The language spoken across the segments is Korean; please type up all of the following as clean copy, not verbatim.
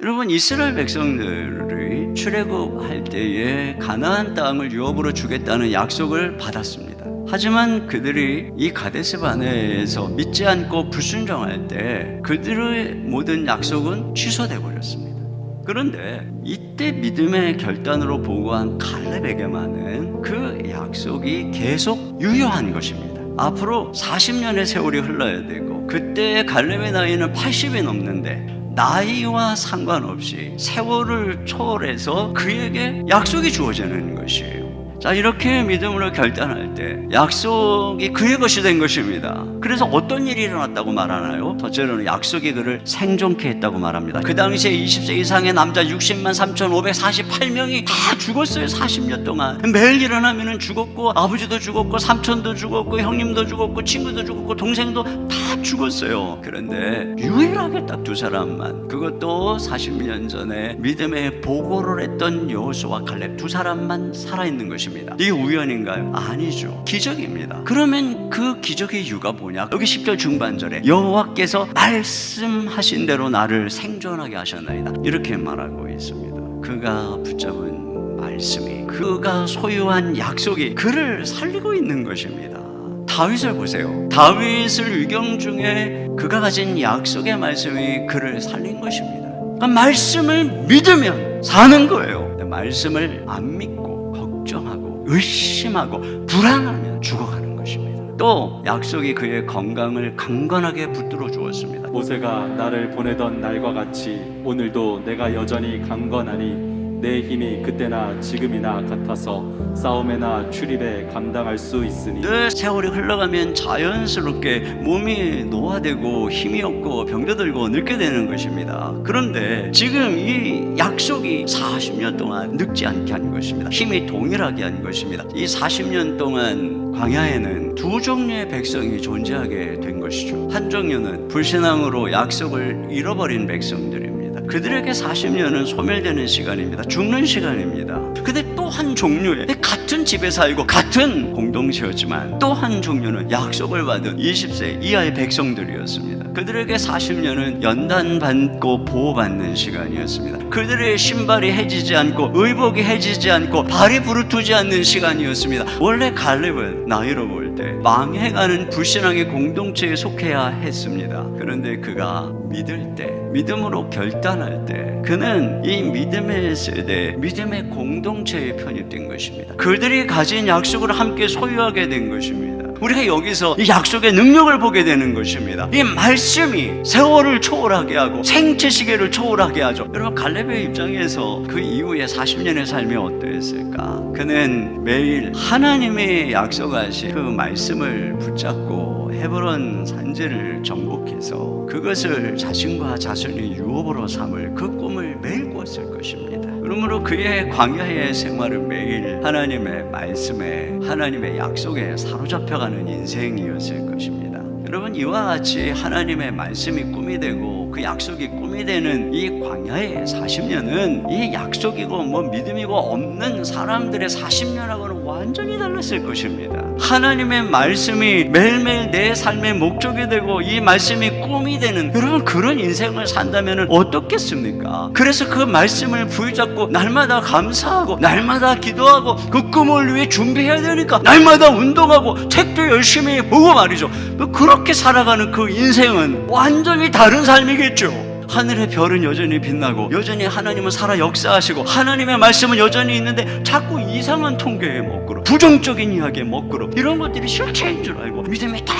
여러분, 이스라엘 백성들이 출애굽할 때에 가나안 땅을 유업으로 주겠다는 약속을 받았습니다. 하지만 그들이 이 가데스 바네에서 믿지 않고 불순종할 때 그들의 모든 약속은 취소돼 버렸습니다. 그런데 이때 믿음의 결단으로 보고한 갈렙에게만은 그 약속이 계속 유효한 것입니다. 앞으로 40년의 세월이 흘러야 되고, 그때 갈렙의 나이는 80이 넘는데 나이와 상관없이 세월을 초월해서 그에게 약속이 주어지는 것이에요. 자, 이렇게 믿음으로 결단할 때 약속이 그의 것이 된 것입니다. 그래서 어떤 일이 일어났다고 말하나요? 첫째로는 약속이 그를 생존케 했다고 말합니다. 그 당시에 20세 이상의 남자 60만 3,548명이 다 죽었어요. 40년 동안 매일 일어나면 죽었고, 아버지도 죽었고, 삼촌도 죽었고, 형님도 죽었고, 친구도 죽었고, 동생도 다 죽었어요. 그런데 유일하게 딱 두 사람만, 그것도 40년 전에 믿음의 보고를 했던 여호수아와 갈렙 두 사람만 살아있는 것입니다. 이게 우연인가요? 아니죠. 기적입니다. 그러면 그 기적의 이유가 뭐냐? 여기 10절 중반절에 여호와께서 말씀하신 대로 나를 생존하게 하셨나이다, 이렇게 말하고 있습니다. 그가 붙잡은 말씀이, 그가 소유한 약속이 그를 살리고 있는 것입니다. 다윗을 보세요. 다윗을 위경 중에 그가 가진 약속의 말씀이 그를 살린 것입니다. 그러니까 말씀을 믿으면 사는 거예요. 말씀을 안 믿고 걱정하고 의심하고 불안하면 죽어가는 것입니다. 또 약속이 그의 건강을 강건하게 붙들어 주었습니다. 모세가 나를 보내던 날과 같이 오늘도 내가 여전히 강건하니 내 힘이 그때나 지금이나 같아서 싸움에나 출입에 감당할 수 있으니. 세월이 흘러가면 자연스럽게 몸이 노화되고 힘이 없고 병도 들고 늙게 되는 것입니다. 그런데 지금 이 약속이 40년 동안 늙지 않게 한 것입니다. 힘이 동일하게 한 것입니다. 이 40년 동안 광야에는 두 종류의 백성이 존재하게 된 것이죠. 한 종류는 불신앙으로 약속을 잃어버린 백성들입니다. 그들에게 40년은 소멸되는 시간입니다. 죽는 시간입니다. 근데 또 한 종류의, 같은 집에 살고 같은 공동체였지만 또 한 종류는 약속을 받은 20세 이하의 백성들이었습니다. 그들에게 40년은 연단받고 보호받는 시간이었습니다. 그들의 신발이 해지지 않고 의복이 해지지 않고 발이 부르트지 않는 시간이었습니다. 원래 갈렙은 나이로 볼 때 망해가는 불신앙의 공동체에 속해야 했습니다. 그런데 그가 믿을 때, 믿음으로 결단할 때, 그는 이 믿음의 세대, 믿음의 공동체에 편입된 것입니다. 그들이 가진 약속을 함께 소유하게 된 것입니다. 우리가 여기서 이 약속의 능력을 보게 되는 것입니다. 이 말씀이 세월을 초월하게 하고 생체 시계를 초월하게 하죠. 여러분, 갈렙의 입장에서 그 이후에 40년의 삶이 어떠했을까? 그는 매일 하나님의 약속하신 그 말씀을 붙잡고 헤브론 산지를 정복해서 그것을 자신과 자손의 유업으로 삼을 그 꿈을 매일 꾸었을 것입니다. 그러므로 그의 광야의 생활은 매일 하나님의 말씀에, 하나님의 약속에 사로잡혀가는 인생이었을 것입니다. 여러분, 이와 같이 하나님의 말씀이 꿈이 되고 그 약속이 꿈이 되는 이 광야의 40년은 이 약속이고 믿음이고 없는 사람들의 40년하고는 완전히 달랐을 것입니다. 하나님의 말씀이 매일매일 내 삶의 목적이 되고 이 말씀이 꿈이 되는, 여러분, 그런 인생을 산다면 어떻겠습니까? 그래서 그 말씀을 붙잡고 날마다 감사하고 날마다 기도하고 그 꿈을 위해 준비해야 되니까 날마다 운동하고 책도 열심히 보고 말이죠. 그렇게 살아가는 그 인생은 완전히 다른 삶이겠죠. 하늘의 별은 여전히 빛나고 여전히 하나님은 살아 역사하시고 하나님의 말씀은 여전히 있는데 자꾸 이상한 통계에 먹구름, 부정적인 이야기에 먹구름, 이런 것들이 실체인 줄 알고 믿음이 다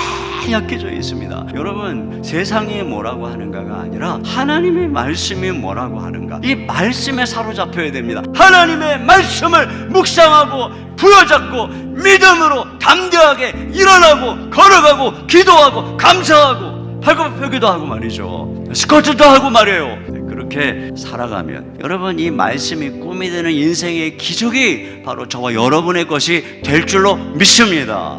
약해져 있습니다. 여러분, 세상이 뭐라고 하는가가 아니라 하나님의 말씀이 뭐라고 하는가, 이 말씀에 사로잡혀야 됩니다. 하나님의 말씀을 묵상하고 부여잡고 믿음으로 담대하게 일어나고 걸어가고 기도하고 감사하고 팔굽혀펴기도 하고 말이죠. 스쿼트도 하고 말이에요. 그렇게 살아가면 여러분, 이 말씀이 꿈이 되는 인생의 기적이 바로 저와 여러분의 것이 될 줄로 믿습니다.